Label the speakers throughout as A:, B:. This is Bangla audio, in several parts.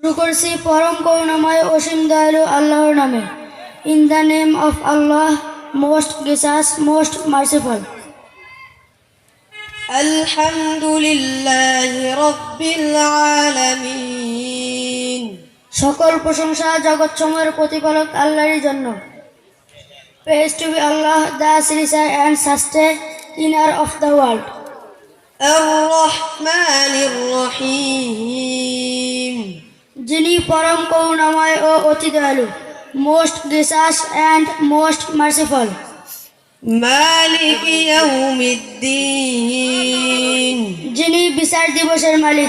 A: শুরু করছি পরম করুণাময় অসীম দয়ালু আল্লাহর নামে। In the name of Allah, most gracious, most merciful.
B: আলহামদুলিল্লাহি রাব্বিল আলামিন।
A: সকল প্রশংসা জগৎসমূহের প্রতিপালক আল্লাহরই জন্য। Praise to be Allah, the creator and sustainer of the world.
B: আর-রহমানির রহিম।
A: যিনি পরম করুণাময় ও অতি দয়ালু, most gracious and most merciful.
B: মালিক ইয়াউমিদ্দিন।
A: যিনি বিচার দিবসের মালিক।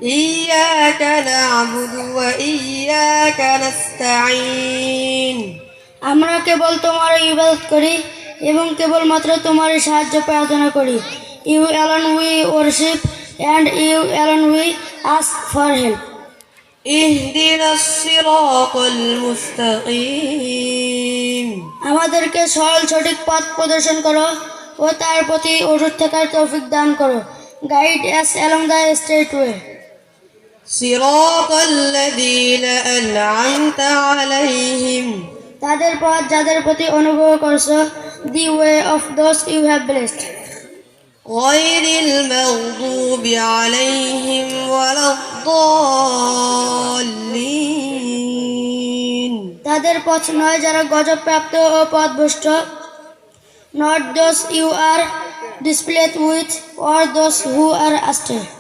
B: ইয়াকা না'বুদু ওয়া ইয়াকা নাস্তাঈন।
A: আমরা কেবল তোমার ইবাদত করি এবং কেবলমাত্র তোমার সাহায্য প্রার্থনা করি। You alone we worship and you alone we ask for help.
B: ইহদিনাস সিরাতাল মুস্তাকিম।
A: আমাদেরকে সরল সঠিক পথ প্রদর্শন করো ও তার প্রতি অটুট থাকার তৌফিক দান করো। Guide us along the straight way.
B: সিরাতাল্লাযীনা আন'আমতা আলাইহিম।
A: তাদের পথ যাদের প্রতি অনুগ্রহ করছো। The way of those you have blessed.
B: গায়রিল মাগদুবি আলাইহিম ওয়ালাদ-দাল্লিন।
A: তাদের পথ নয় যারা গজবপ্রাপ্ত ও পথভ্রষ্ট। Not those you are displaced with or those who are ashtray.